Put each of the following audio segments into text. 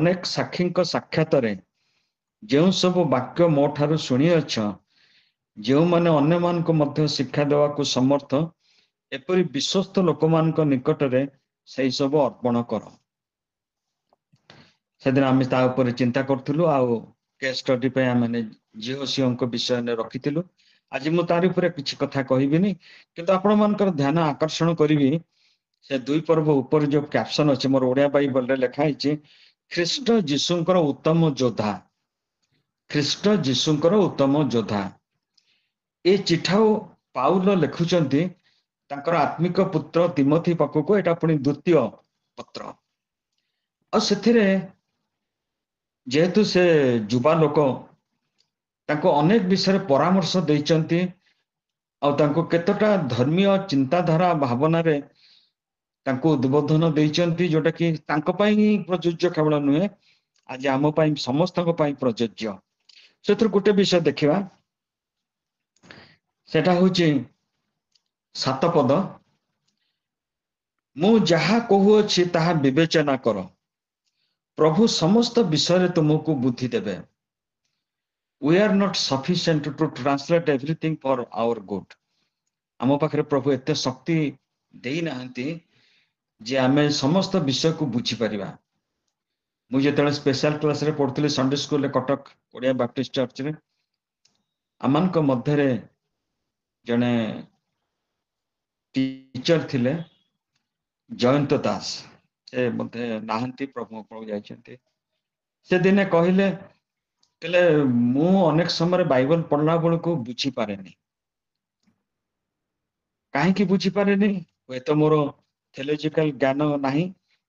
ଅନେକ ସାକ୍ଷୀଙ୍କ ସାକ୍ଷାତରେ ଯେଉଁ ସବୁ ବାକ୍ୟ ମୋ ଠାରୁ ଶୁଣିଅଛ, ଯେଉଁମାନେ ଅନ୍ୟମାନଙ୍କୁ ମଧ୍ୟ ଶିକ୍ଷା ଦେବାକୁ ସମର୍ଥ, ଏପରି ବିଶ୍ୱସ୍ତ ଲୋକମାନଙ୍କ ନିକଟରେ ସେଇ ସବୁ ଅର୍ପଣ କର। ସେଦିନ ଆମେ ତା ଉପରେ ଚିନ୍ତା କରୁଥିଲୁ ଆଉ କେସ୍ ଷ୍ଟଡି ପାଇଁ ଆମେ ଜିଓସିଓଙ୍କ ବିଷୟରେ ରଖିଥିଲୁ। ଆଜି ମୁଁ ତାରି ଉପରେ କିଛି କଥା କହିବିନି, କିନ୍ତୁ ଆପଣମାନଙ୍କର ଧ୍ୟାନ ଆକର୍ଷଣ କରିବି ସେ ଦୁଇ ପର୍ବ ଉପରେ ଯୋଉ କ୍ୟାପସନ ଅଛି, ମୋର ଓଡିଆ ବାଇବଲରେ ଲେଖା ହେଇଛି, ଖ୍ରୀଷ୍ଟ ଯୀଶୁଙ୍କର ଉତ୍ତମ ଯୋଦ୍ଧା। ଖ୍ରୀଷ୍ଟ ଯୀଶୁଙ୍କର ଉତ୍ତମ ଯୋଦ୍ଧା। ଏ ଚିଠାଉ ପାଉଲ ଲେଖୁଛନ୍ତି ତାଙ୍କର ଆତ୍ମିକ ପୁତ୍ର ତିମୋଥି ପାଖକୁ। ଏଟା ପୁଣି ଦ୍ୱିତୀୟ ପତ୍ର। ଆଉ ସେଥିରେ ଯେହେତୁ ସେ ଯୁବା ଲୋକ, ତାଙ୍କୁ ଅନେକ ବିଷୟରେ ପରାମର୍ଶ ଦେଇଛନ୍ତି ଆଉ ତାଙ୍କୁ କେତେଟା ଧର୍ମୀୟ ଚିନ୍ତାଧାରା ଭାବନାରେ ତାଙ୍କୁ ଉଦ୍ବୋଧନ ଦେଇଛନ୍ତି, ଯୋଉଟା କି ତାଙ୍କ ପାଇଁ ହିଁ ପ୍ରଯୁଜ୍ୟ କେବଳ ନୁହେଁ, ଆଜି ଆମ ପାଇଁ ସମସ୍ତଙ୍କ ପାଇଁ ପ୍ରଯୁଜ୍ୟ। ସେଥିରୁ ଗୋଟେ ବିଷୟ ଦେଖିବା, ସେଟା ହଉଛି 7 ପଦ। ମୁଁ ଯାହା କହୁଅଛି ତାହା ବିବେଚନା କର, ପ୍ରଭୁ ସମସ୍ତ ବିଷୟରେ ତୁମକୁ ବୁଦ୍ଧି ଦେବେ। We are not sufficient to translate everything for our good. ଆମ ପାଖରେ ପ୍ରଭୁ ଏତେ ଶକ୍ତି ଦେଇନାହାନ୍ତି ଯେ ଆମେ ସମସ୍ତ ବିଷୟକୁ ବୁଝିପାରିବା। ମୁଁ ଯେତେବେଳେ ସ୍ପେଶାଲ କ୍ଲାସରେ ପଢୁଥିଲି ସଣ୍ଡେ ସ୍କୁଲରେ କଟକ ଓଡ଼ିଆ ବାପ୍ଟିଷ୍ଟ ଚର୍ଚ୍ଚରେ, ଆମମାନଙ୍କ ମଧ୍ୟରେ ଜଣେ ଟିଚର ଥିଲେ ଜୟନ୍ତ ଦାସ। ସେ ମଧ୍ୟ ନାହାନ୍ତି, ପ୍ରଭୁ ଯାଇଛନ୍ତି। ସେ ଦିନେ କହିଲେ ମୁଁ ଅନେକ ସମୟରେ ବାଇବଲ ପଢିଲା ବେଳକୁ ବୁଝିପାରେନି। କାହିଁକି ବୁଝିପାରେନି? ହୁଏତ ମୋର ଥେଲୋଜିକାଲ ଜ୍ଞାନ ନାହିଁ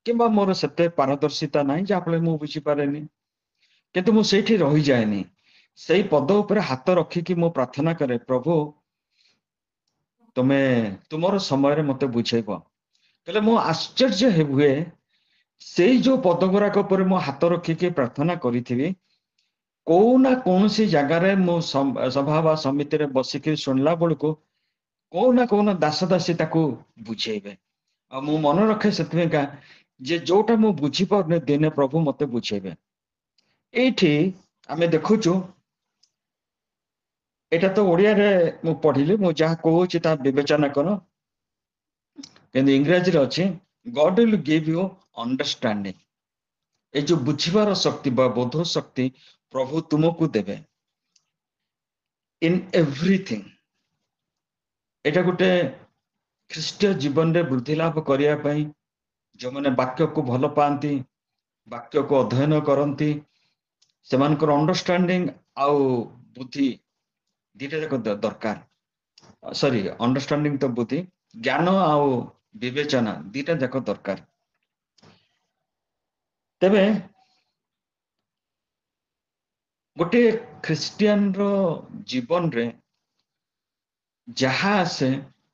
କିମ୍ବା ମୋର ସେତେ ପାରଦର୍ଶିତା ନାହିଁ, ଯାହାଫଳରେ ମୁଁ ବୁଝିପାରେନି। କିନ୍ତୁ ମୁଁ ସେଇଠି ରହିଯାଏନି। ସେଇ ପଦ ଉପରେ ହାତ ରଖିକି ମୁଁ ପ୍ରାର୍ଥନା କରେ, ପ୍ରଭୁ ତୁମେ ତୁମର ସମୟରେ ମତେ ବୁଝେଇବ। କହିଲେ ମୁଁ ଆଶ୍ଚର୍ଯ୍ୟ ହୁଏ, ସେଇ ଯୋଉ ପଦ ଗୁଡାକ ଉପରେ ମୁଁ ହାତ ରଖିକି ପ୍ରାର୍ଥନା କରିଥିବି, କୋଉ ନା କୌଣସି ଜାଗାରେ ମୁଁ ସଭା ବା ସମିତିରେ ବସିକି ଶୁଣିଲା ବେଳକୁ କୋଉ ନା ଦାସ ଦାସୀ ତାକୁ ବୁଝେଇବେ। ଆଉ ମୁଁ ମନେ ରଖେ ସେଥିପାଇଁକା ଯେ ଯୋଉଟା ମୁଁ ବୁଝିପାରୁନି, ଦିନେ ପ୍ରଭୁ ମତେ ବୁଝେଇବେ। ଏଇଠି ଆମେ ଦେଖୁଛୁ, ଏଇଟା ତ ଓଡିଆରେ ମୁଁ ପଢିଲି, ମୁଁ ଯାହା କହୁଛି ତାହା ବିବେଚନା କର, କିନ୍ତୁ ଇଂରାଜୀରେ ଅଛି God will give you understanding। ଏ ଯୋଉ ବୁଝିବାର ଶକ୍ତି ବା ବୋଧ ଶକ୍ତି ପ୍ରଭୁ ତୁମକୁ ଦେବେ ଇନ୍ ଏଭ୍ରିଥିଙ୍ଗ। ଏଇଟା ଗୋଟେ ଖ୍ରୀଷ୍ଟୀୟ ଜୀବନରେ ବୃଦ୍ଧି ଲାଭ କରିବା ପାଇଁ ଯୋଉମାନେ ବାକ୍ୟକୁ ଭଲ ପାଆନ୍ତି, ବାକ୍ୟକୁ ଅଧ୍ୟୟନ କରନ୍ତି, ସେମାନଙ୍କର ଅଣ୍ଡରଷ୍ଟାଣ୍ଡିଂ ଆଉ ବୁଦ୍ଧି ଦିଟା ଯାକ ଦରକାର। ସରି, ଅଣ୍ଡରଷ୍ଟାଣ୍ଡିଂ ତ ବୁଦ୍ଧି, ଜ୍ଞାନ ଆଉ ବିବେଚନା ଦିଟା ଯାକ ଦରକାର। ତେବେ ଗୋଟେ ଖ୍ରୀଷ୍ଟିଆନର ଜୀବନରେ ଯାହା ଆସେ,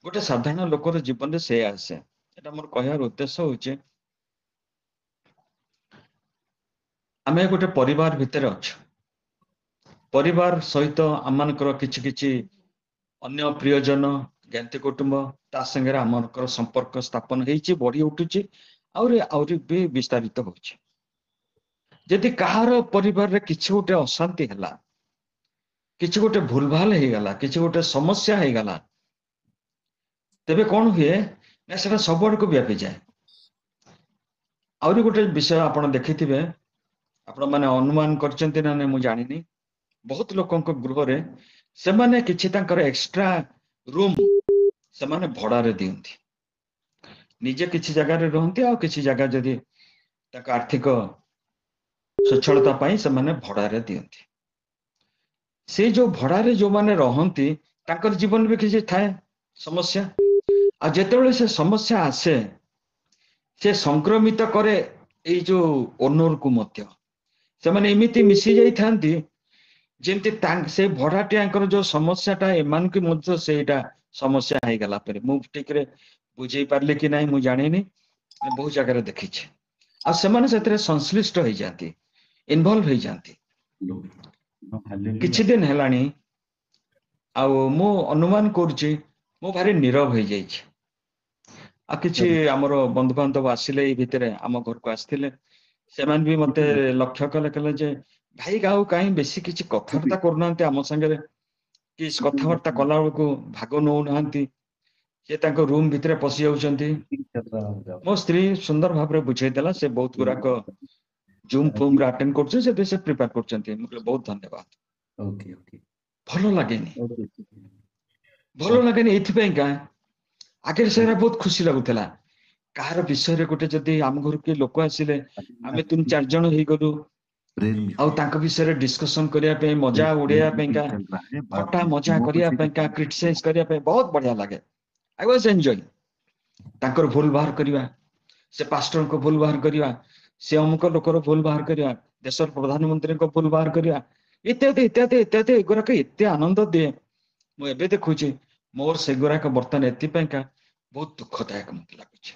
ଗୋଟେ ସାଧାରଣ ଲୋକର ଜୀବନରେ ସେ ଆସେ। ଏଟା ମୋର କହିବାର ଉଦ୍ଦେଶ୍ୟ ହଉଛି, ଆମେ ଗୋଟେ ପରିବାର ଭିତରେ ଅଛୁ। ପରିବାର ସହିତ ଆମମାନଙ୍କର କିଛି କିଛି ଅନ୍ୟ ପ୍ରିୟଜନ, ଜ୍ଞାତି କୁଟୁମ୍ବ, ତା ସାଙ୍ଗରେ ଆମମାନଙ୍କର ସମ୍ପର୍କ ସ୍ଥାପନ ହେଇଛି, ବଢି ଉଠୁଛି, ଆହୁରି ବି ବିସ୍ତାରିତ ହଉଛି। ଯଦି କାହାର ପରିବାରରେ କିଛି ଗୋଟେ ଅଶାନ୍ତି ହେଲା, କିଛି ଗୋଟେ ଭୁଲଭାଲ ହେଇଗଲା, କିଛି ଗୋଟେ ସମସ୍ୟା ହେଇଗଲା, ତେବେ କଣ ହୁଏ ନା ସେଟା ସବୁଆଡକୁ ବ୍ୟାପିଯାଏ। ଆହୁରି ଗୋଟେ ବିଷୟ ଆପଣ ଦେଖିଥିବେ, ଆପଣ ମାନେ ଅନୁମାନ କରିଛନ୍ତି ନା ନାଇଁ ମୁଁ ଜାଣିନି, ବହୁତ ଲୋକଙ୍କ ଗୃହରେ ସେମାନେ କିଛି ତାଙ୍କର ଏକ୍ସଟ୍ରା ରୁମ ସେମାନେ ଭଡାରେ ଦିଅନ୍ତି। ନିଜେ କିଛି ଜାଗାରେ ରୁହନ୍ତି, ଆଉ କିଛି ଜାଗା ଯଦି ତାଙ୍କ ଆର୍ଥିକ ସ୍ୱଚ୍ଛଳତା ପାଇଁ ସେମାନେ ଭଡାରେ ଦିଅନ୍ତି। ସେ ଯୋଉ ଭଡାରେ ଯୋଉମାନେ ରହନ୍ତି, ତାଙ୍କର ଜୀବନରେ ବି କିଛି ଥାଏ ସମସ୍ୟା। ଆଉ ଯେତେବେଳେ ସେ ସମସ୍ୟା ଆସେ, ସେ ସଂକ୍ରମିତ କରେ ଏଇ ଯୋଉ ଓନରକୁ ମଧ୍ୟ। ସେମାନେ ଏମିତି ମିଶି ଯାଇଥାନ୍ତି ଯେମିତି ସେ ଭଡାଟିଆଙ୍କର ଯୋଉ ସମସ୍ୟାଟା ଏମାନଙ୍କୁ ମଧ୍ୟ ସେଇଟା ସମସ୍ୟା ହେଇଗଲା ପରେ। ମୁଁ ଠିକରେ ବୁଝେଇ ପାରିଲି କି ନାହିଁ ମୁଁ ଜାଣିନି, ବହୁତ ଜାଗାରେ ଦେଖିଛି। ଆଉ ସେମାନେ ସେଥିରେ ସଂଶ୍ଳିଷ୍ଟ ହେଇଯାନ୍ତି, ଇନଭଲ୍ଭ ହେଇଯାନ୍ତି। କିଛି ଦିନ ହେଲାଣି ଆଉ ମୁଁ ଅନୁମାନ କରୁଛି, ମୁଁ ଭାରି ନୀରବ ହେଇଯାଇଛି। ଆଉ କିଛି ଆମର ବନ୍ଧୁବାନ୍ଧବ ଆସିଲେ, ଏଇ ଭିତରେ ଆମ ଘରକୁ ଆସିଥିଲେ, ସେମାନେ ବି ମତେ ଲକ୍ଷ୍ୟ କଲେ କହିଲେ ଯେ ଭାଇ ଆଉ କାହିଁ ବେଶୀ କିଛି କଥାବାର୍ତ୍ତା କରୁନାହାନ୍ତି ଆମ ସାଙ୍ଗରେ, କି କଥାବାର୍ତ୍ତା କଲା ବେଳକୁ ଭାଗ ନଉନାହାନ୍ତି, ସେ ତାଙ୍କ ରୁମ ଭିତରେ ପଶି ଯାଉଛନ୍ତି। ମୋ ସ୍ତ୍ରୀ ସୁନ୍ଦର ଭାବରେ ବୁଝେଇଦେଲା, ସେ ବହୁତ ଗୁଡାକ ଜୁମ୍ ଫୁମ୍ ରେ ଆଟେଣ୍ଡ କରୁଛି, ସେ ପ୍ରିପେୟାର କରୁଛନ୍ତି। ମୁଁ କହିଲି ବହୁତ ଧନ୍ୟବାଦ। ओके ओके ଭଲ ଲାଗେନି, ओके ଭଲ ଲାଗେନି ଏଇଥିପାଇଁକା ଆଗରେ ସେରା ବହୁତ ଖୁସି ଲାଗୁଥିଲା। କାହାର ବିଷୟରେ ଗୋଟେ ଯଦି ଆମ ଘରକୁ କିଏ ଲୋକ ଆସିଲେ ଆମେ 3-4 ଜଣ ହେଇଗଲୁ ଆଉ ତାଙ୍କ ବିଷୟରେ ଡିସ୍କସନ କରିବା ପାଇଁ, ମଜା ଉଡେଇବା ପାଇଁକା, चल रहा है बात ଥଟ୍ଟା ମଜା କରିବା ପାଇଁକା, କ୍ରିଟିସାଇଜ କରିବା ପାଇଁ ବହୁତ ବଢିଆ ଲାଗେ। I was enjoying. ତାଙ୍କର ଭୁଲ ବାହାର କରିବା, ସେ ପାଷ୍ଟରଙ୍କ ଭୁଲ ବାହାର କରିବା, ସେ ଅମୁକ ଲୋକର ଭୁଲ ବାହାର କରିବା, ଦେଶର ପ୍ରଧାନମନ୍ତ୍ରୀଙ୍କ ଭୁଲ ବାହାର କରିବା, ଇତ୍ୟାଦି ଇତ୍ୟାଦି ଇତ୍ୟାଦି। ଏଗୁଡାକ ଏତେ ଆନନ୍ଦ ଦିଏ। ମୁଁ ଏବେ ଦେଖୁଛି ମୋର ସେଗୁଡାକ ବର୍ତ୍ତମାନ ଏଥିପାଇଁକା ବହୁତ ଦୁଃଖଦାୟକ ମତେ ଲାଗୁଛି,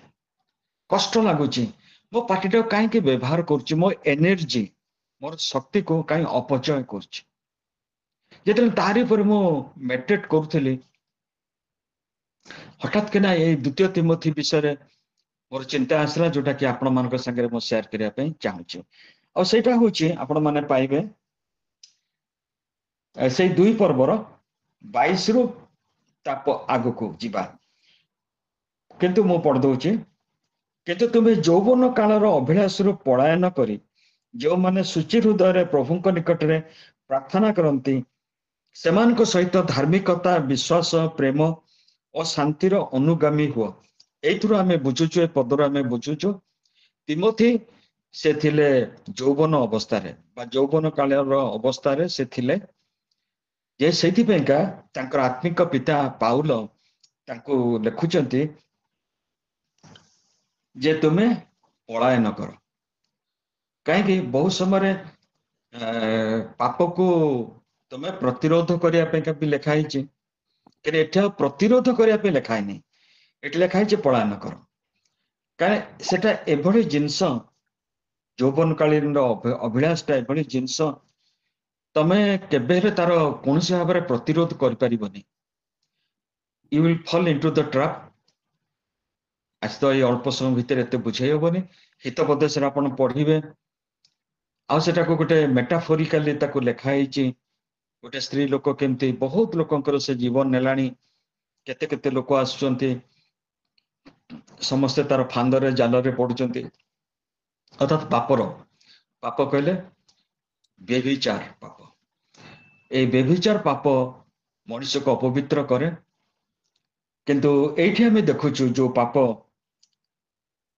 କଷ୍ଟ ଲାଗୁଛି। ମୋ ପାର୍ଟିଟାକୁ କାହିଁକି ବ୍ୟବହାର କରୁଛି, ମୋ ଏନର୍ଜି, ମୋର ଶକ୍ତିକୁ କାହିଁ ଅପଚୟ କରୁଛି। ଯେତେବେଳେ ତାରି ଉପରେ ମୁଁ ମେଡିଟେଟ୍ କରୁଥିଲି, ହଠାତ୍ କିନା ଏଇ 2 ତିମୋଥୀ ବିଷୟରେ ମୋର ଚିନ୍ତା ଆସିଲା, ଯୋଉଟା କି ଆପଣ ମାନଙ୍କ ସାଙ୍ଗରେ ମୁଁ ସେୟାର କରିବା ପାଇଁ ଚାହୁଁଛି। ଆଉ ସେଇଟା ହଉଛି ଆପଣ ମାନେ ପାଇବେ ସେଇ 2 ପର୍ବର 22 ରୁ ଆଗକୁ ଯିବା। କିନ୍ତୁ ମୁଁ ପଢିଦଉଛି, କିନ୍ତୁ ତୁମେ ଯୌବନ କାଳର ଅଭିଳାଷରୁ ପଳାୟନ କରି ଯେଉଁମାନେ ସୂଚି ହୃଦୟରେ ପ୍ରଭୁଙ୍କ ନିକଟରେ ପ୍ରାର୍ଥନା କରନ୍ତି, ସେମାନଙ୍କ ସହିତ ଧାର୍ମିକତା, ବିଶ୍ୱାସ, ପ୍ରେମ ଓ ଶାନ୍ତିର ଅନୁଗାମୀ ହୁଅ। ଏଇଥିରୁ ଆମେ ବୁଝୁଛୁ, ଏ ପଦରୁ ଆମେ ବୁଝୁଛୁ ତିମୋଥୀ ସେ ଥିଲେ ଯୌବନ ଅବସ୍ଥାରେ ବା ଯୌବନ କାଳର ଅବସ୍ଥାରେ ସେ ଥିଲେ, ଯେ ସେଇଥିପାଇଁକା ତାଙ୍କର ଆତ୍ମିକ ପିତା ପାଉଲ ତାଙ୍କୁ ଲେଖୁଛନ୍ତି ଯେ ତୁମେ ପଳାୟନ କର। କାହିଁକି? ବହୁ ସମୟରେ ପାପକୁ ତୁମେ ପ୍ରତିରୋଧ କରିବା ପାଇଁକା ବି ଲେଖା ହେଇଛି, କିନ୍ତୁ ଏଠି ଆଉ ପ୍ରତିରୋଧ କରିବା ପାଇଁ ଲେଖା ହେଇନି, ଏଠି ଲେଖା ହେଇଛି ପଳାୟନ କର। କାରଣ ସେଟା ଏଭଳି ଜିନିଷ, ଯୌବନକାଳୀନ ଅଭିଳାଷଟା ଏଭଳି ଜିନିଷ, ତମେ କେବେ ହେଲେ ତାର କୌଣସି ଭାବରେ ପ୍ରତିରୋଧ କରିପାରିବନି। You will fall into the trap. ଆଜି ତ ଏଇ ଅଳ୍ପ ସମୟ ଭିତରେ ଏତେ ବୁଝେଇ ହବନି, ହିତୋପଦେଶରେ ଆପଣ ପଢିବେ। ଆଉ ସେଟାକୁ ଗୋଟେ ମେଟାଫୋରିକାଲି ତାକୁ ଲେଖା ହେଇଛି, ଗୋଟେ ସ୍ତ୍ରୀ ଲୋକ କେମିତି ବହୁତ ଲୋକଙ୍କର ସେ ଜୀବନ ନେଲାଣି, କେତେ କେତେ ଲୋକ ଆସୁଛନ୍ତି, ସମସ୍ତେ ତାର ଫାନ୍ଦରେ ଜାଲରେ ପଡୁଛନ୍ତି। ଅର୍ଥାତ୍ ପାପ କହିଲେ ବ୍ୟଭିଚାର ପାପ। ଏଇ ବ୍ୟଭିଚାର ପାପ ମଣିଷକୁ ଅପବିତ୍ର କରେ। କିନ୍ତୁ ଏଇଠି ଆମେ ଦେଖୁଛୁ ଯୋଉ ପାପ,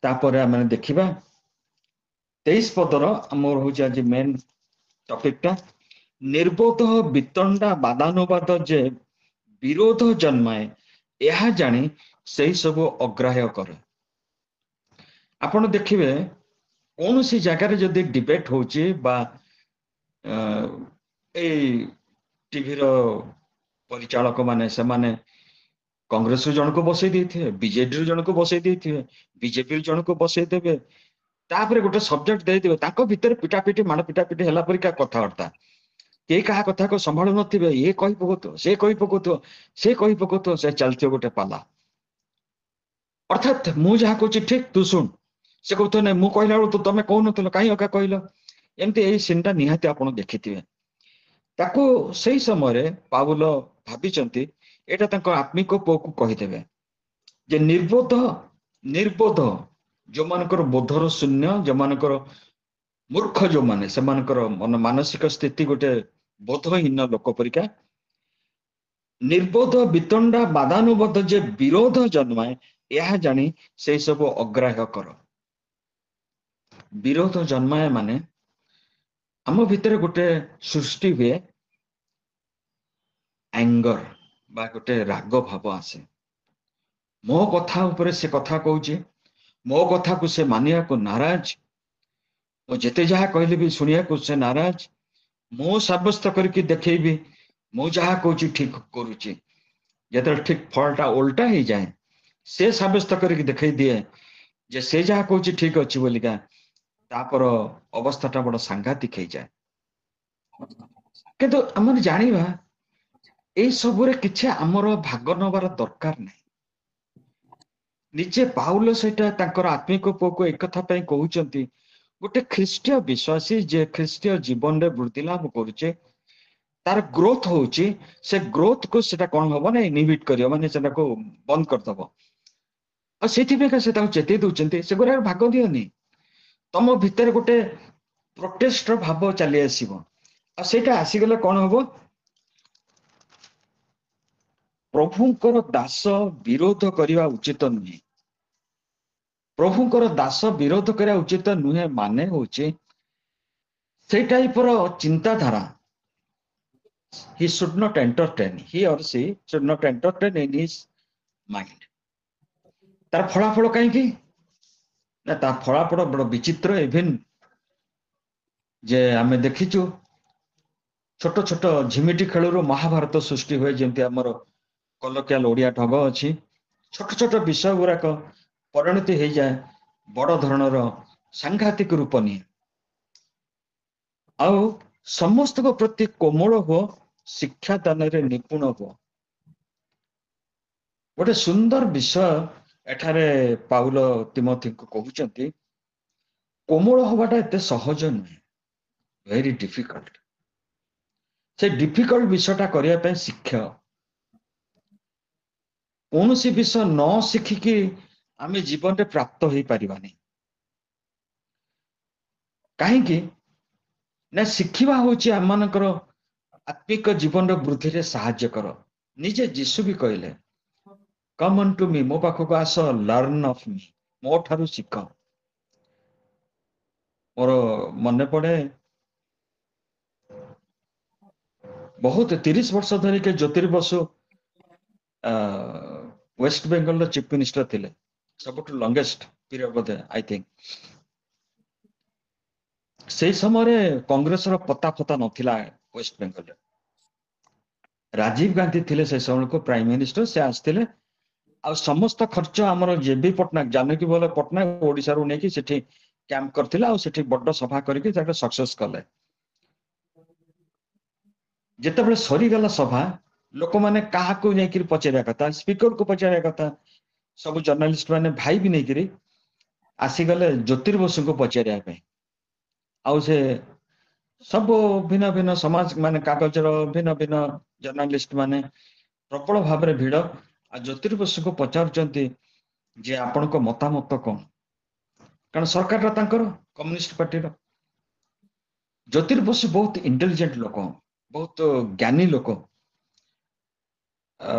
ତାପରେ ଆମେ ଦେଖିବା 23 ପଦର ଆମର ହଉଛି ଆଜି ମେନ୍ ଟପିକଟା, ନିର୍ବୋଧ ବିତଣ୍ଡା ବାଦାନୁବାଦ ଯେ ବିରୋଧ ଜନ୍ମାଏ, ଏହା ଜାଣି ସେଇ ସବୁ ଅଗ୍ରାହ୍ୟ କରେ। ଆପଣ ଦେଖିବେ କୌଣସି ଜାଗାରେ ଯଦି ଡିବେଟ୍ ହଉଛି ବା ଏଇ ଟିଭିର ପରିଚାଳକ ମାନେ, ସେମାନେ କଂଗ୍ରେସରୁ ଜଣକୁ ବସେଇ ଦେଇଥିବେ, ବିଜେଡିରୁ ଜଣକୁ ବସେଇ ଦେଇଥିବେ, ବିଜେପିରୁ ଜଣକୁ ବସେଇ ଦେବେ, ତାପରେ ଗୋଟେ ସବଜେକ୍ଟ ଦେଇଦେବେ, ତାଙ୍କ ଭିତରେ ପିଟାପିଟି ମାଡ଼ ପିଟାପିଟି ହେଲା ପରିକା କଥାବାର୍ତ୍ତା, କେହି କାହା କଥାକୁ ସମ୍ଭାଳୁ ନଥିବେ, ଇଏ କହି ପକଉଥିବ, ସେ କହି ପକଉଥିବ, ସେ କହି ପକଉଥିବ, ସେ ଚାଲିଥିବ ଗୋଟେ ପାଲା। ଅର୍ଥାତ୍ ମୁଁ ଯାହା କହୁଛି ଠିକ, ତୁ ଶୁଣ, ସେ କହୁଥିବ ନାଇଁ ମୁଁ କହିଲା ବେଳକୁ ତମେ କହୁନଥିଲ, କାହିଁ ଅକା କହିଲ। ଏମିତି ଏଇ ସିନ୍ଟା ନିହାତି ଆପଣ ଦେଖିଥିବେ। ତାକୁ ସେଇ ସମୟରେ ପାଉଲ ଭାବିଛନ୍ତି ଏଇଟା ତାଙ୍କ ଆତ୍ମିକ ପୁଅକୁ କହିଦେବେ ଯେ ନିର୍ବୋଧ ଯୋଉମାନଙ୍କର ବୋଧର ଶୂନ୍ୟ, ଯୋଉମାନଙ୍କର ମୂର୍ଖ, ଯୋଉମାନେ ସେମାନଙ୍କର ମାନସିକ ସ୍ଥିତି ଗୋଟେ ବୋଧହୀନ ଲୋକ ପରିକା, ନିର୍ବୋଧ ବିତଣ୍ଡା ବାଦାନୁବୋଧ ଯେ ବିରୋଧ ଜନ୍ମାଏ, ଏହା ଜାଣି ସେଇ ସବୁ ଅଗ୍ରାହ୍ୟ କର। ବିରୋଧ ଜନ୍ମାଏ ମାନେ ଆମ ଭିତରେ ଗୋଟେ ସୃଷ୍ଟି ହୁଏ ଆଙ୍ଗର ବା ଗୋଟେ ରାଗ ଭାବ ଆସେ। ମୋ କଥା ଉପରେ ସେ କଥା କହୁଛି, ମୋ କଥାକୁ ସେ ମାନିବାକୁ ନାରାଜ, ମୁଁ ଯେତେ ଯାହା କହିଲେ ବି ଶୁଣିବାକୁ ସେ ନାରାଜ, ମୁଁ ସାବ୍ୟସ୍ତ କରିକି ଦେଖେଇବି ମୁଁ ଯାହା କହୁଛି ଠିକ କରୁଛି। ଯେତେବେଳେ ଠିକ ଫଳଟା ଓଲଟା ହେଇଯାଏ, ସେ ସାବ୍ୟସ୍ତ କରିକି ଦେଖେଇ ଦିଏ ଯେ ସେ ଯାହା କହୁଛି ଠିକ ଅଛି ବୋଲିକା, ତାପରେ ଅବସ୍ଥାଟା ବଡ ସାଂଘାତିକ ହେଇଯାଏ। କିନ୍ତୁ ଆମେ ଜାଣିବା ଏଇ ସବୁରେ କିଛି ଆମର ଭାଗ ନବାର ଦରକାର ନାହିଁ। ନିଜେ ପାଉଲ ସେଇଟା ତାଙ୍କର ଆତ୍ମିକ ପୁଅକୁ ଏକଥା ପାଇଁ କହୁଛନ୍ତି, गोटे ख्रीष्टीय विश्वासी जे ख्रीष्टीय जीवन रे वृद्धि लाभ करुचे तार ग्रोथ होची से ग्रोथ को सेटा कोन हबो ना इनहिबिट करियो माने सेटा को बंद कर दबो आ सेति बेका सेटा चेते दउचंती से गोरा भाग दियोनी तम भितर गोटे प्रोटेस्ट भाव चली आसीबो आ सेटा आसी गले कोन हबो प्रभुंकर दास विरोध करिवा उचित नुहे प्रभुंकर दास विरोध करिया उचित नुहे माने होची से टाइप रो चिंताधारा he should not entertain he or she should not entertain in his mind तार फलाफल कहीं ना ता फलाफल बड़ विचित्र इवन जे आमे देखिचु छोट छोट झिमिटी खेलु महाभारत सृष्टि हुए जेमती हमर कलकियाल ओडिया ढग अछि छोट छोट विषय गुराक परिणति हो जाए बड़ धरणर सांघातिक रूप निये आउ समस्त को प्रति कोमल हो शिक्षा दान रे निपुण हो गोटे सुंदर विषय एठारे पाउल तिमोथी को कहउचंती कोमल होबाटा एते सहज नुहे वेरी डिफिकल्ट से डिफिकल्ट विषयटा करिया पे शिक्षा कौन सी विषय न शिखिकी आमे जीवन रे प्राप्त हो पारिबानी कहीं ना शिखिबा होची आमानकर आत्मिक जीवन रे वृद्धि रे सहाय्य कर निजे जीसु भी कहले कम अनटू मी मो पाखक आस लर्न ऑफ मी मो ठारू शिख मोर मन पड़े बहुत 30 वर्ष धरी के ज्योतिर्बसु वेस्ट बेंगल चीफ मिनिस्टर थिले सब longest period Bodhe I think से समय कांग्रेस रो पता फता नथिला वेस्ट बेंगल राजीव गांधी थिले से समय को प्राइम मिनिस्टर से आस्थिले आ समस्त खर्च हमर जेबी पटनायक जानकी बोले पटनायक ओडिसा रो नेकी सेठी कैंप करथिला आ सेठी बड्ड सभा करके जाके सक्सेस कले जेते बेले सरी गला सभा लोक माने काहा को नेकी पचेरिया कथा स्पीकर को पचेरिया कथा सब जर्नलिस्ट माने भाई भी नेकी आसी गले ज्योतिर्बसु को पचेरिया पे आ से सब भिन्न भिन्न समाज माने कागज रो भिन्न भिन्न जर्नलिस्ट माने प्रबल भाव में भिड़ आ ज्योतिर्बसु को पचारुचंती जे आपण को मतामत कौन कारण सरकार कम्युनिस्ट पार्टी ज्योतिर्बसु बहुत इंटेलिजेंट लोक बहुत ज्ञानी लोक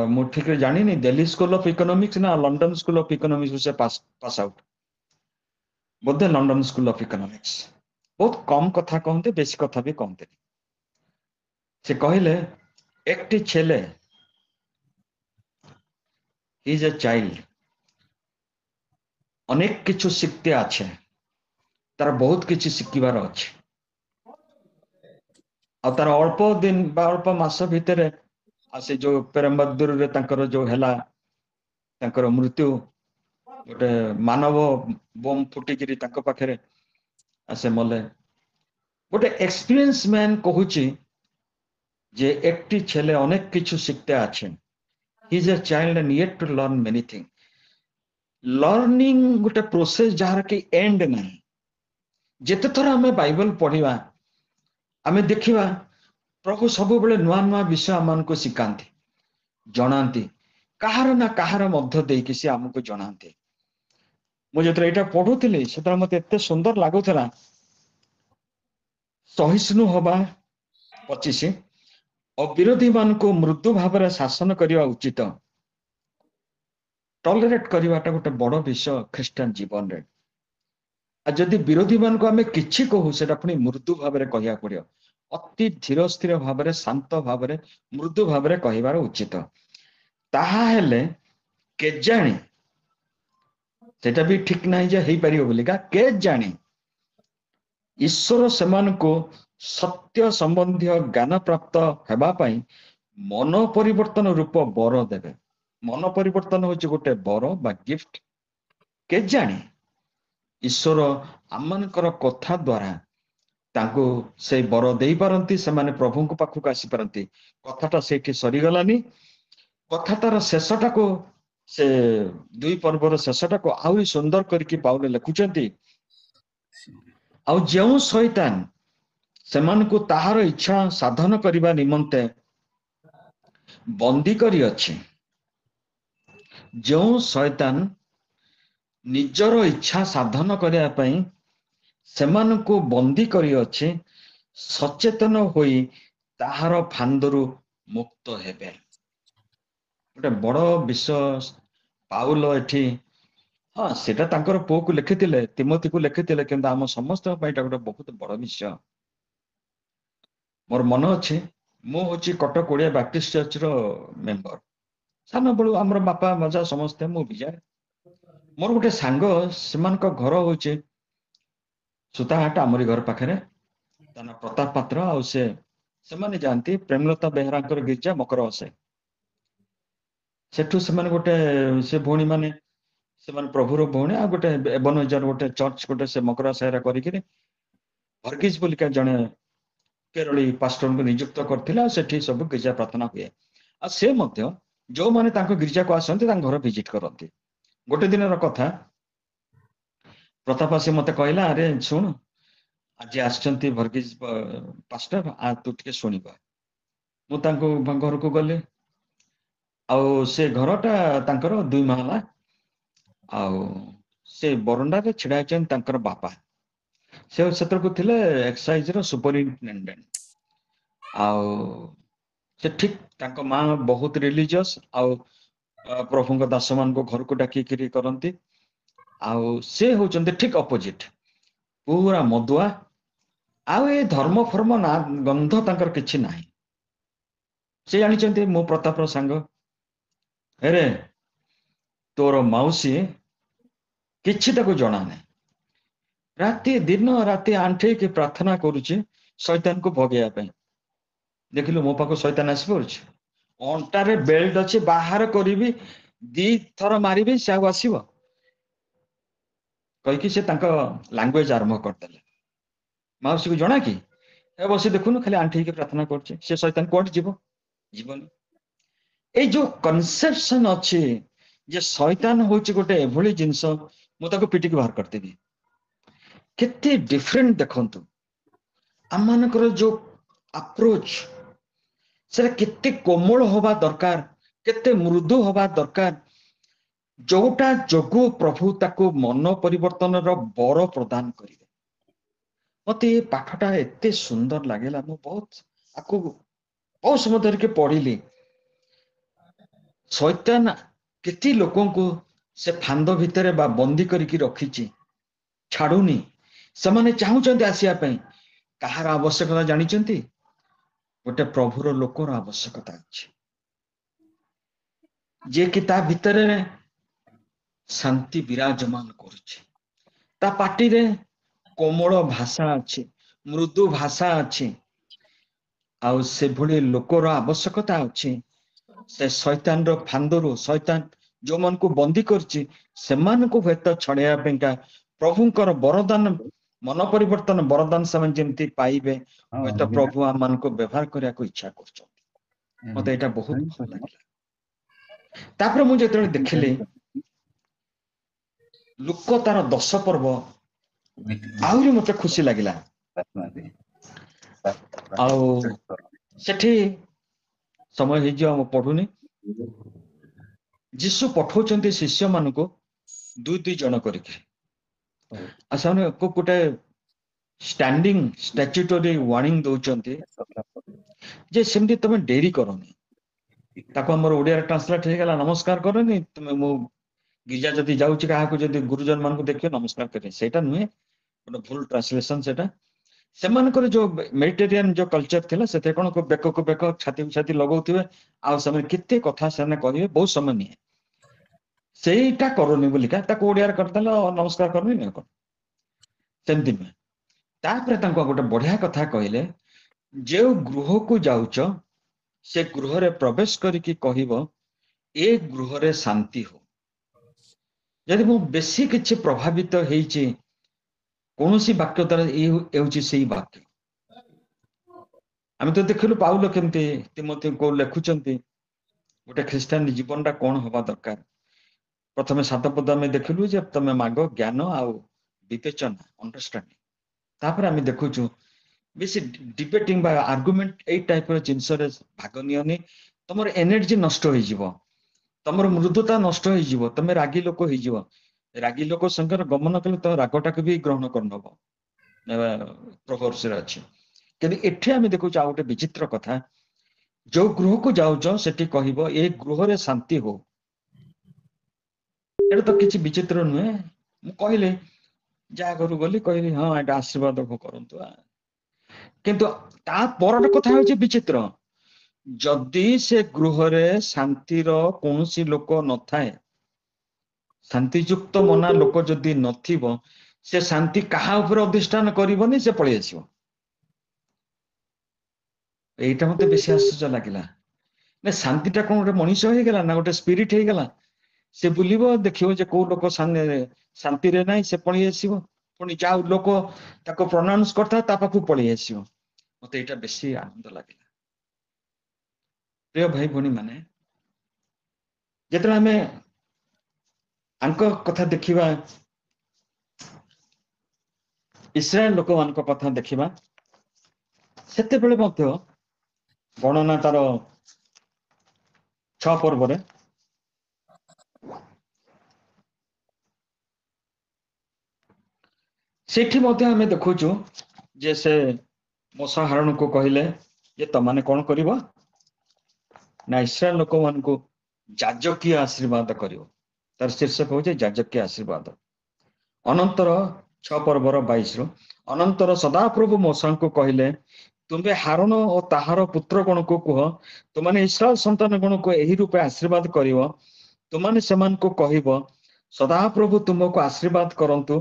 मु ठीक जानी नहीं दिल्ली स्कूल ऑफ इकोनॉमिक्स ना लंदन स्कूल ऑफ इकोनॉमिक्स से pass out Bodhe London school of economics बहुत कम कथा कहते बेसी कथा भी कहते से कहले एक छेले इज ए चाइल्ड अनेक किछु शिखते आछे तार बहुत किछि शिखिबार अछि आ तार अल्प दिन बा अल्प मास भितर आ से जो पेरम्बदूर रे तांकर जो हैला तांकर मृत्यु गोटे मानव बम फुटिकिरी तांको पाखरे आसे मले गोटे एक्सपीरियंस मैन कहूची जे एकटी छेले अनेक किछु शिखते आछे he is a child and yet to learn many thing learning गोटे प्रोसेस जार कि एंड नहीं जेते थर आमे बाइबल पढ़िबा आमे देखिबा प्रभु सब बेले नुआ नुआ विषय आमान को सिखांती जनांती कहार ना कहार मध्य देकी से हमको जनांती मु जेतरे एटा पढुथिली सेतरा मते एते सुंदर लागुथला सहिष्णु हबा 25 और विरोधी मान को मृदु भाव में शासन करने उचित टॉलरेट करवाटा गोटे बड़ विषय ख्रीस्टान जीवन रे जदि विरोधी मान को आम कि कहू से पुणी मृदु भाव में कहया पड़ो अति धीर स्थिर भाव में शांत भाव में मृदु भाव में कहबार उचित ताहाले केजाणी सेटा भी ठीक नहीं जे हेई परियो बोलिका केजाणी ईश्वर सेमान को सत्य संबंधी ज्ञान प्राप्त हेबा पाई मन परिवर्तन रूप बर देवे मन परिवर्तन होची गोटे बर बा गिफ्ट के जाने ईश्वर आमनकर कथा द्वारा तांको से बर देई पारंती से माने प्रभु को पाखु आसी पारंती कथाटा सेठी सरी गलानी कथाटार शेषटा को से दुई पर्वर शेषटा को आउरी सुंदर करके पाउले लिखुचंती ଆଉ ଯେଉଁ ଶୈତାନ ସେମାନଙ୍କୁ ତାହାର ଇଚ୍ଛା ସାଧନ କରିବା ନିମନ୍ତେ ବନ୍ଦୀ କରି ଅଛି, ଯେଉଁ ଶୈତାନ ନିଜର ଇଚ୍ଛା ସାଧନ କରିବା ପାଇଁ ସେମାନଙ୍କୁ ବନ୍ଦୀ କରିଅଛି, ସଚେତନ ହୋଇ ତାହାର ଫାନ୍ଦରୁ ମୁକ୍ତ ହେବେ। ଗୋଟେ ବଡ ବିଷୟ ପାଉଲ ଏଠି, ହଁ ସେଟା ତାଙ୍କର ପୁଅକୁ ଲେଖିଥିଲେ, ତିମୋଥିକୁ ଲେଖିଥିଲେ, କିନ୍ତୁ ଆମ ସମସ୍ତଙ୍କ ପାଇଁ ଏଟା ଗୋଟେ ବହୁତ ବଡ ବିଷୟ। ମୋର ମନେ ଅଛି, ମୁଁ ହଉଛି କଟକ ଓଡ଼ିଆ ବାପ୍ଟିଷ୍ଟ ଚର୍ଚ୍ଚର ମେମ୍ବର। ସାନ ବେଳୁ ଆମର ବାପା ମଜା ସମସ୍ତେ, ମୁଁ ବି ଯାଏ। ମୋର ଗୋଟେ ସାଙ୍ଗ, ସେମାନଙ୍କ ଘର ହଉଛି ସୁତାହାଟ, ଆମରି ଘର ପାଖରେ। ତା ନାଁ ପ୍ରତାପ ପାତ୍ର। ଆଉ ସେମାନେ ଯାଆନ୍ତି ପ୍ରେମଲତା ବେହେରାଙ୍କର ଗିର୍ଜା ମକର ଅସେ। ସେଠୁ ସେମାନେ ଗୋଟେ, ସେ ଭଉଣୀ ମାନେ, ସେମାନେ ପ୍ରଭୁର ଭଉଣୀ, ଆଉ ଗୋଟେ ଏବନେଜର ଗୋଟେ ଚର୍ଚ୍ଚ ଗୋଟେ ସେ ମକର ସାହିରେ କରିକିରି ଭର୍ଗିସ ବୋଲିକା ଜଣେ କେରଳୀ ପାଷ୍ଟରଙ୍କୁ ନିଯୁକ୍ତ କରିଥିଲେ। ଆଉ ସେଠି ସବୁ ଗିର୍ଜା ପ୍ରାର୍ଥନା ହୁଏ। ଆଉ ସେ ମଧ୍ୟ ଯୋଉମାନେ ତାଙ୍କ ଗିର୍ଜାକୁ ଆସନ୍ତି ତାଙ୍କ ଘର ଭିଜିଟ କରନ୍ତି। ଗୋଟେ ଦିନର କଥା, ପ୍ରତାପ ଆସି ମତେ କହିଲା, ଆରେ ଶୁଣ, ଆଜି ଆସିଛନ୍ତି ଭର୍ଗିସ ପାଷ୍ଟର, ତୁ ଟିକେ ଶୁଣିବା। ମୁଁ ତାଙ୍କ ଘରକୁ ଗଲି। ଆଉ ସେ ଘରଟା ତାଙ୍କର 2 ମହଲା। ଆଉ ସେ ବରଣ୍ଡାରେ ଛିଡା ହେଇଛନ୍ତି ତାଙ୍କର ବାପା। ସେ ସେତେବେଳକୁ ଥିଲେ ଏକ୍ସାଇଜ ର ସୁପରିନଟେଣ୍ଡେଣ୍ଟ। ଆଉ ସେ ଠିକ, ତାଙ୍କ ମା ବହୁତ ରିଲିଜିୟସ, ଆଉ ପ୍ରଭୁଙ୍କ ଦାସ ମାନଙ୍କୁ ଘରକୁ ଡାକିକିରି କରନ୍ତି। ଆଉ ସେ ହଉଛନ୍ତି ଠିକ ଅପୋଜିଟ, ପୁରା ମଦୁଆ। ଆଉ ଏ ଧର୍ମ ଫର୍ମ ନା ଗନ୍ଧ ତାଙ୍କର କିଛି ନାହିଁ। ସେ ଜାଣିଛନ୍ତି ମୁଁ ପ୍ରତାପର ସାଙ୍ଗ। ହେରେ ତୋର ମାଉସୀ କିଛି ତାକୁ ଜଣା ନାହିଁ। ରାତି ଦିନ ରାତି ଆଣ୍ଠେଇକି ପ୍ରାର୍ଥନା କରୁଛି ଶୈତାନକୁ ଭଗେଇବା ପାଇଁ। ଦେଖିଲୁ ମୋ ପାଖକୁ ଶୈତାନ ଆସି ପାରୁଛି? ଅଣ୍ଟାରେ ବେଲ୍ଟ ଅଛି, ବାହାର କରିବି, 2 ଥର ମାରିବି, ସେ ଆଉ ଆସିବ? କହିକି ସେ ତାଙ୍କ ଲାଙ୍ଗୁଏଜ ଆରମ୍ଭ କରିଦେଲେ। ମାଉସୀକୁ ଜଣା କି? ଏ ବସି ଦେଖୁନୁ ଖାଲି ଆଣ୍ଠେଇକି ପ୍ରାର୍ଥନା କରୁଛି। ସେ ଶୈତାନ କୁଆଡେ ଯିବ? ଯିବନି। ଏଇ ଯୋଉ କନସେପସନ ଅଛି ଯେ ଶୈତାନ ହଉଛି ଗୋଟେ ଏଭଳି ଜିନିଷ, ମୁଁ ତାକୁ ପିଟିକି ବାହାର କରିଦେବି। କେତେ ଡିଫରେଣ୍ଟ ଦେଖନ୍ତୁ। ଆମମାନଙ୍କର ଯୋଉ ଆପ୍ରୋଚ, ସେଟା କେତେ କୋମଳ ହବା ଦରକାର, କେତେ ମୃଦୁ ହବା ଦରକାର, ଯୋଉଟା ଯୋଗୁ ପ୍ରଭୁ ତାକୁ ମନ ପରିବର୍ତ୍ତନର ବର ପ୍ରଦାନ କରିବେ। ମତେ ଏ ପାଠଟା ଏତେ ସୁନ୍ଦର ଲାଗିଲା, ମୁଁ ଆକୁ ବହୁତ ସମୟ ଧରିକି ପଢିଲି। ଶୈତାନ କେତେ ଲୋକଙ୍କୁ ସେ ଫାନ୍ଦ ଭିତରେ ବା ବନ୍ଦୀ କରିକି ରଖିଛି, ଛାଡୁନି। ସେମାନେ ଚାହୁଁଛନ୍ତି ଆସିବା ପାଇଁ। କାହାର ଆବଶ୍ୟକତା ଜାଣିଛନ୍ତି? ଗୋଟେ ପ୍ରଭୁର ଲୋକର ଆବଶ୍ୟକତା ଅଛି, ଯିଏ କି ତା ଭିତରେ ଶାନ୍ତି ବିରାଜମାନ କରୁଛି। ତା ପାଟିରେ କୋମଳ ଭାଷା ଅଛି, ମୃଦୁ ଭାଷା ଅଛି। ଆଉ ସେଭଳି ଲୋକର ଆବଶ୍ୟକତା ଅଛି। ସେ ଶୈତାନର ଫାନ୍ଦରୁ, ଶୈତାନ ଯୋଉମାନଙ୍କୁ ବନ୍ଦୀ କରିଛି, ସେମାନଙ୍କୁ ହୁଏତ ଛଡେଇବା ପାଇଁକା ପ୍ରଭୁଙ୍କର ବରଦାନ, ମନ ପରିବର୍ତ୍ତନ ବରଦାନ ସେମାନେ ଯେମିତି ପାଇବେ, ହୁଏତ ପ୍ରଭୁ ଆମ ମାନଙ୍କୁ ବ୍ୟବହାର କରିବାକୁ ଇଚ୍ଛା କରୁଛନ୍ତି। ମତେ ଏଇଟା ବହୁତ ଭଲ ଲାଗିଲା। ତାପରେ ମୁଁ ଯେତେବେଳେ ଦେଖିଲି ଲୋକ ତାର 10 ପର୍ବ, ଆହୁରି ମତେ ଖୁସି ଲାଗିଲା। ଆଉ ସେଠି ସମୟ ହେଇଯିବ, ମୁଁ ପଢୁନି। ଯୀଶୁ ପଠଉଛନ୍ତି ଶିଷ୍ୟମାନଙ୍କୁ 2 ଜଣ କରିକି। ଆଉ ସେମାନେ ଗୋଟେ ଷ୍ଟାଣ୍ଡିଂ ଷ୍ଟାଚ୍ୟୁଟୋରୀ ୱାର୍ଣ୍ଣିଂ ଦଉଛନ୍ତି ଯେ ସେମିତି ତମେ ଡେରି କରନି। ତାକୁ ଆମର ଓଡିଆରେ ଟ୍ରାନ୍ସଲେଟ ହେଇଗଲା, ନମସ୍କାର କରନି। ମୁଁ ଗିର୍ଜା ଯଦି ଯାଉଛି, କାହାକୁ ଯଦି ଗୁରୁଜନ ମାନଙ୍କୁ ଦେଖିବ ନମସ୍କାର କରିବେ, ସେଇଟା ନୁହେଁ। ଗୋଟେ ଭୁଲ ଟ୍ରାନ୍ସଲେସନ ସେଟା। ସେମାନଙ୍କର ଯୋଉ ମେଡିଟେରିଆନ ଯୋଉ କଲଚର ଥିଲା, ସେଥିରେ କଣ ବେକକୁ ବେକ, ଛାତିକୁ ଛାତି ଲଗଉଥିବେ। ଆଉ ସେମାନେ କେତେ କଥା ସେମାନେ କହିବେ, ବହୁତ ସମୟ ନିଏ। ସେଇଟା କରୁନି ବୋଲିକା ତାକୁ ଓଡିଆରେ କରିଦେଲ, ନମସ୍କାର କରନି କଣ, ସେମିତି ନୁହେଁ। ତାପରେ ତାଙ୍କୁ ଗୋଟେ ବଢିଆ କଥା କହିଲେ, ଯେଉଁ ଗୃହକୁ ଯାଉଛ ସେ ଗୃହରେ ପ୍ରବେଶ କରିକି କହିବ, ଏ ଗୃହରେ ଶାନ୍ତି ହଉ। ଯଦି ମୁଁ ବେଶୀ କିଛି ପ୍ରଭାବିତ ହେଇଛି କୌଣସି ବାକ୍ୟ ଦ୍ୱାରା, ହେଉଛି ସେଇ ବାକ୍ୟ। ଆମେ ତ ଦେଖିଲୁ ପାଉଲ କେମିତି ତିମୋଥୀକୁ ଲେଖୁଛନ୍ତି, ଗୋଟେ ଖ୍ରୀଷ୍ଟିଆନ ଜୀବନଟା କଣ ହବା ଦରକାର। ପ୍ରଥମେ 7 ପଦ ଆମେ ଦେଖିଲୁ ଯେ ତମେ ମାଗ ଜ୍ଞାନ ଆଉ ବିବେଚନା, ଅଣ୍ଡରଷ୍ଟାଣ୍ଡିଂ। तापर आम देखुचु बेसी डिबेटिंग बा आर्गुमेंट ए टाइप रो जिंस रे भाग नियनि तमर एनर्जी नष्ट होई जीवो तमर मृदुता नष्ट होई जीवो तमे रागी लोक होई जीवो रागी लोक संकर गमन कले तो रागटाक भी ग्रहण करनबो प्रोवर्स रे अछि किंतु एठी आम देखुचु आ गोटे विचित्र कथा जो गृह को जाउछ सेठी कहबो ए गृह रे शांति हो एटा तो किछि विचित्र नुहे मु कहले जा करू गली कहली हां एटा आशीर्वाद को करंतु किंतु ता परर कथा होछि विचित्र जदि से गृह रे शांतिर कोनोसी लोक नथाए शांतियुक्त मना लोक जदि नथिबो से शांति कहा ऊपर अधिष्ठान करबनी से पळि आसीबो एटा मते बेसी आश्चर्य लागिला ने शांतिटा कोन गोटे मनीष हो गेला ना गोटे स्पिरिट हो गेला से बुलिबो देखिबो जे को लोक शांति रे नाही से पळि आसीबो पुनी जाउ लोक ताको प्रोनाउंस करता ता पाखु पळि आसीबो मते एटा बेसी आनंद लागिला प्रिय भाई भणी माने जेतरा हमें आंको कथा देखिबा इस्राएल लोक मानक कथा देखिबा सेते बेले मध्य गणना तार 6 पर्व रे सेठी मध्य हमें देखुचु जे से मूसा हारून को कहले जे तमाने कोन करिवो ना इस्राएल लोक मान को याजकीय आशीर्वाद करिवो तार शीर्षक हो याजकीय आशीर्वाद अनंतर 6 पर्वर 22 रो अनंतर सदाप्रभु मूसा को कहले तुम्बे हारून और ताहार पुत्र गण को कह तुमने इस्राएल संतान गण को एही रूपे आशीर्वाद करिवो तुमने समान को कहबो सदाप्रभु तुमको आशीर्वाद करंतु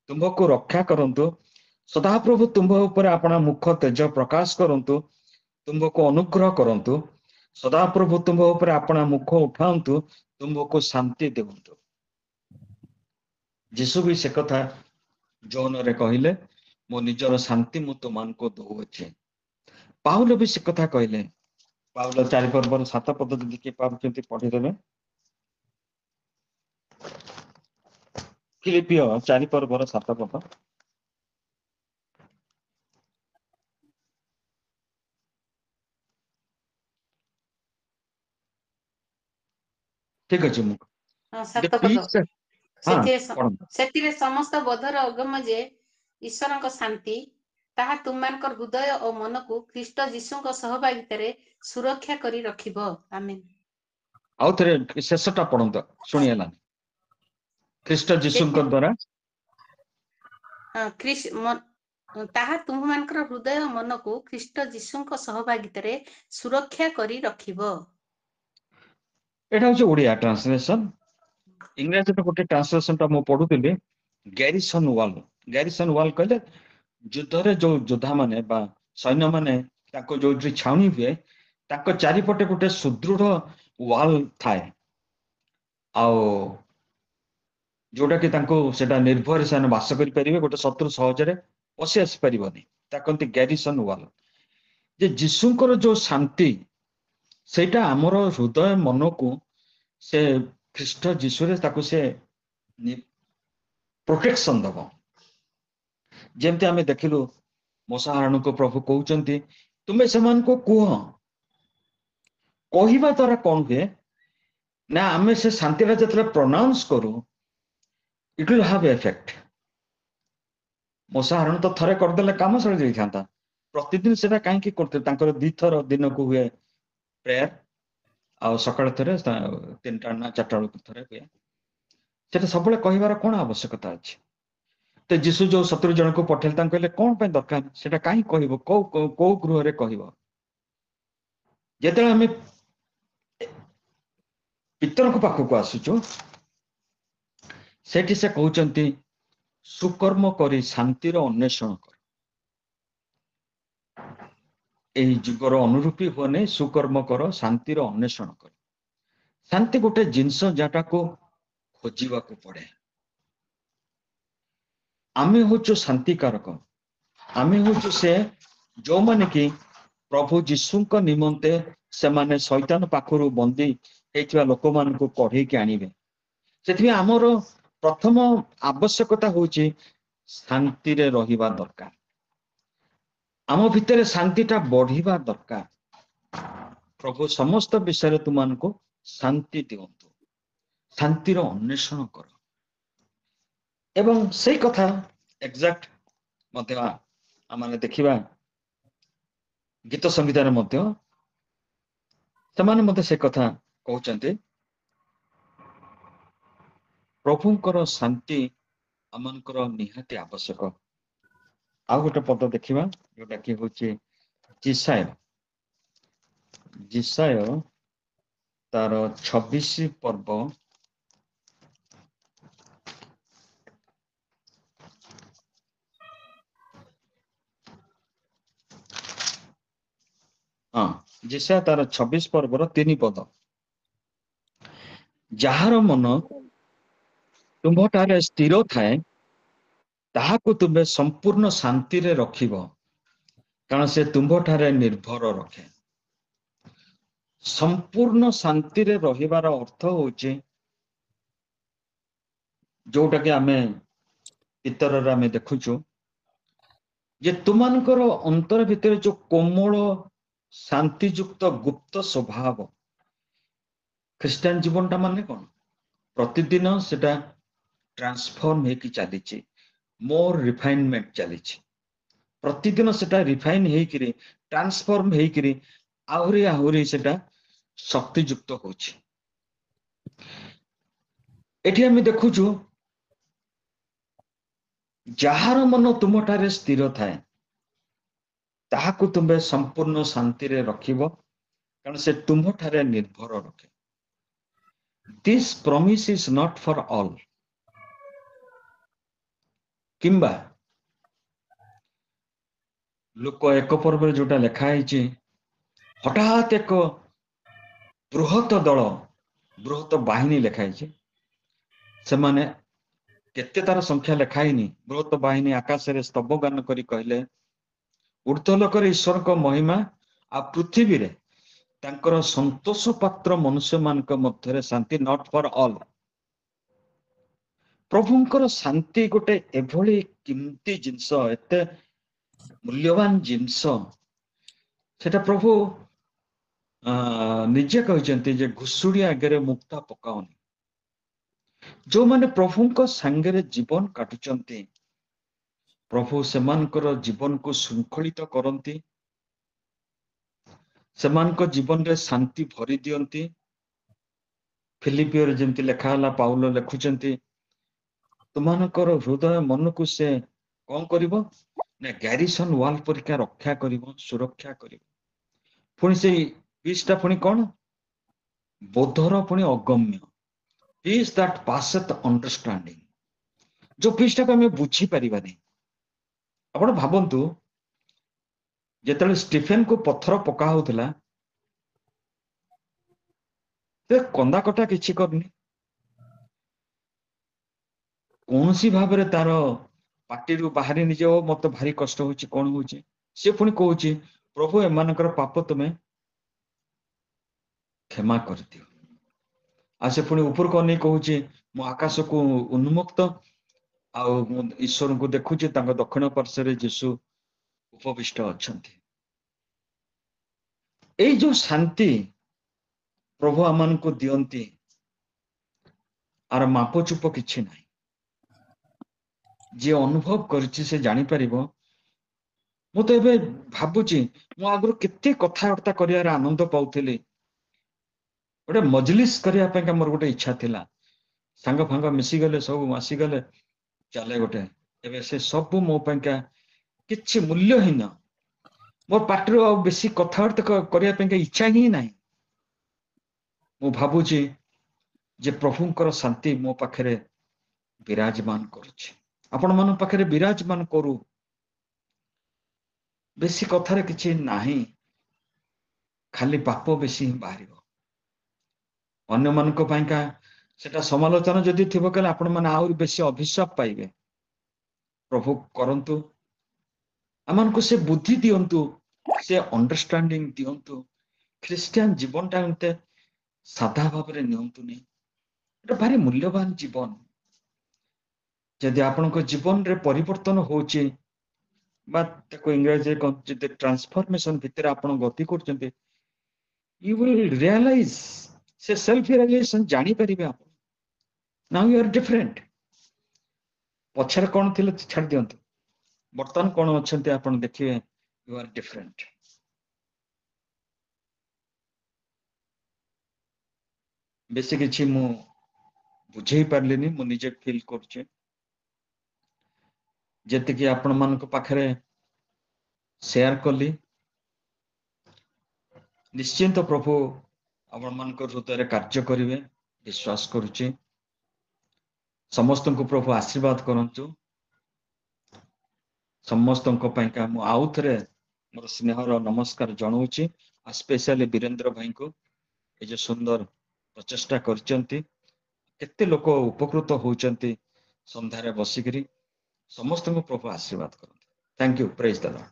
तुमको रक्षा करंतु सदाप्रभु तुम ऊपर अपना मुख तेज प्रकाश करंतु तुमको अनुग्रह करंतु सदाप्रभु तुम ऊपर अपना मुख उठाउंतु तुमको शांति देउंतु जीसु भी से कथा जौन रे कहले मो निजर शांति मु तुमको दउछि पाउल भी से कथा कहले पाउल 4 पर्वर 7 पद जदि के पाउचंती पढि देबे फिलिपियो 4 पर्वर 7 पद ठीक अछि मु द सतपद पीस हां सेतिरे समस्त बोधर अगम जे ईश्वरଙ୍କ शांति ताहा तुमମାନଙ୍କର हृदय और मन को ख्रीष्ट जीशुଙ୍କ सहभागितारे सुरक्षा करी रखिबो आमेन आउ थरे शेषटा पढंत सुनि हला ख्रीष्ट जीशुଙ୍କ द्वारा ताहा तुमମାନଙ୍କର हृदय और मन को ख्रीष्ट जीशुଙ୍କ सहभागितारे सुरक्षा करी रखिबो एटा होचे ओडिया ट्रांसलेशन इंग्लिश रे गोटे ट्रांसलेशन ता मु पढुतिली गैरिसन वाल कहले युद्ध रे जो योद्धा माने बा सैन्य माने ताको जो छाउनी हुए ताको चारिपटे गोटे सुदृढ़ वाल थाए आ जोटा कि ताको सेटा निर्भर से बास करि परिबे गोटे शत्रु सहजरे पसी आसी परिबनी ताकंती गैरिसन वाल जे जीशुଙ୍କର जो शांति सेटा हमर हृदय मन को से ख्रीष्ट जीशु रे ताको से प्रोटेक्शन दबो जेमते हमें देखिलु मूसा हारून को प्रभु कहउचंती तुमे समान को कुह कहिबा द्वारा कोन हुए ना हमें से शांति रा जतले प्रोनाउंस करू इट विल हैव इफेक्ट मूसा हारून तो थरे कर देले काम सर जाई थांता प्रतिदिन सेटा काहे की करते तांकर दी थर दिन को हुए प्रेयर आ सकाळ थरे 3टा ना 4टा को थरे हुए सेटा सबले कहिबार कोन आवश्यकता अछि तो जीशु जो शत्रु जन को पठेल तां कहले कोन पे दरकार सेटा काहे कहबो को गृह रे कहबो जेतले हमें पितर को पाखु को आसुचो सेठी से कहउचंती सुकर्म करी शांति रो अन्वेषण कर एही जुगर अनुरूपी होने सुकर्म कर शांति रो अन्वेषण कर शांति गोटे जिंस जाटा को खोजिबा को पड़े आमे होचो शांति कारक आमे होचो से जो माने कि प्रभु जीशुଙ୍କ निमंते से माने शैतान पाखरु बंदी हेतिवा लोक मान को कढे के आनिबे सेथि हमर प्रथम आवश्यकता होची शांति रे रहिबा दरकार आम भितर शांतिटा बढ़िबा दरकार। प्रभु समस्त विषय तुमको शांति दिंतु, शांतिर अन्वेषण कर एवं से कथा एक्जाक्ट आम देखा गीत संगीतार से कथा कहते प्रभुंकर शांति आमकर निहाती आवश्यक। आउ गोटे पद देखा जोटा कि हूँ जिसाय जिसाय तार 26 पर्व हाँ जिसाय तार 26 पर्वर 3 पद जार मन तुम्हारे स्थिर थाए ताहाकु तुम्हें संपूर्ण शांति रे रखिब, कारण से तुम्हारे निर्भर रखे। संपूर्ण शांति रे रहिबार अर्थ होचे जोटा कि आमे इतर आमे देखुचु जे तुमानकर अंतर भितर जो कोमल शांतियुक्त गुप्त स्वभाव ख्रिस्टान जीवनटा माने कौन प्रतिदिन सेटा ट्रांसफॉर्म हेकी चलीची, मोर रिफाइनमेंट चलीची, प्रतिदिन सेटा रिफाइन हेकिरी ट्रांसफॉर्म हेकिरी आहुरी आहुरी सेटा शक्तियुक्त होची। एठी आमे देखुचु जहार मन तुमठारे स्थिर थाए ताहाकु तुम्हें संपूर्ण शांति रे रखिब, कारण से तुम्हारे निर्भर रखे। This promise is not for all. किंबा लोक एक पर्व जोटा लिखाई हठात एक बृहत दल बृहत बाहिनी लिखाई से माने केते तार संख्या लिखाईनी बृहत बाहिनी आकाश रे स्तव गान करी कहले ऊर्ध्वलोक ईश्वर को महिमा आ पृथ्वी रे तांकर संतोष पात्र मनुष्य मानक मध्य शांति नॉट फॉर ऑल। प्रभुंकर शांति गोटे एभली कीमती जिनस एते मूल्यवान जिनस सेटा प्रभु निजे कहते जे घुषुड़ी आगे मुक्ता पकाओनी। जो माने प्रभुंक सांगे जीवन काटुचंती प्रभु सेमानकर जीवन को श्रृंखलित करती, सेमानक जीवन रे शांति भरी दियंती। फिलिपियर जेमती लेखाला पाउल लिखुचंती तुमानकर हृदय मन को से कौन करिवो ना ग्यारिसन वाल परिका रक्षा करिवो, सुरक्षा करिवो। पुणी से पीसटा पुणी कौन बोधर पुणी अगम्य पीस दैट पासथ अंडरस्टैंडिंग, जो पीसटा को हमें बुझी परिबा नहीं। आपण भाबंतु जेतले स्टीफेन को पत्थर पका होतला ते कंदा कटा किछि करनी, कौन सी भाव रे तार पार्टी बाहरी निजे मत भारी कष्ट होची कौन होची से पुणी कहूची प्रभु एमानकर पाप तुम्हें क्षमा कर दियो। आ से पुणी ऊपर को नहीं कहूची मु आकाश को उन्मुक्त आ ईश्वर को देखुची तांको दक्षिण पार्श्व जीशु उपविष्ट अछंती। ए जो शांति प्रभु आमान को दियंती आर मापचुप किछि नाही। जे अनुभव करछि से जानि परिबो। मु तो एबे भाबुची मु आगु केते कथावार्ता करियार आनंद पाउथिली, गोटे मजलिस करिया पे मोर गोटे इच्छा थिला, सांग फांग मिसी गले सब आसी गले चले गोटे एबे से सब मो पेंका किछि मूल्यहीन मोर पाटर आ बेसी कथावार्ता करिया पे इच्छा ही नाही। मु भाबुची जे प्रभुंकर शांति मो पाखरे विराजमान करुछि, आपण मन पाखरे विराजमान करू। बेसी कथारे किछि नाही, खाली पाप बेसी बाहरिबो। अन्य मानक पाइका सेटा समालोचना जदि थिबो कले आपण माने आउर बेसी अभिशाप पाइबे। प्रभु करंतु आमान को से बुद्धि दियंतु, से अंडरस्टैंडिंग दियंतु। ख्रिस्टियन जीवनटा एते साधा भाव रे नियंतु नहीं, एटा भारी मूल्यवान जीवन। यदि आपण को जीवन रे परिवर्तन होची बा ताको इंग्रजी कहते ट्रांसफॉर्मेशन भितर आपण गति करचंते यू विल रियलाइज से सेल्फ रियलाइजेशन जानी परिबे आप नाउ यू आर डिफरेंट पछर कोन थिले छाड़ दियंतु बर्तमान कोन अछंते आपण देखिए यू आर डिफरेंट बेसी किछि मु बुझेई पारलिनी मु निजे फील करछे जेते कि आपण मान को पाखरे शेयर कली निश्चिंत प्रभु आपण मान को हृदय कार्य करिवे विश्वास करूची समस्त को प्रभु आशीर्वाद करंतु समस्त को पैका मु आउ थरे मोर स्नेहर नमस्कार जणाउची आ स्पेशली वीरेंद्र भाई को ए जो सुंदर प्रचेष्टा करचंती केते लोक उपकृत होचंती संध्यारे बसिकरी समस्त को प्रभु आशीर्वाद करंतु thank you praise the Lord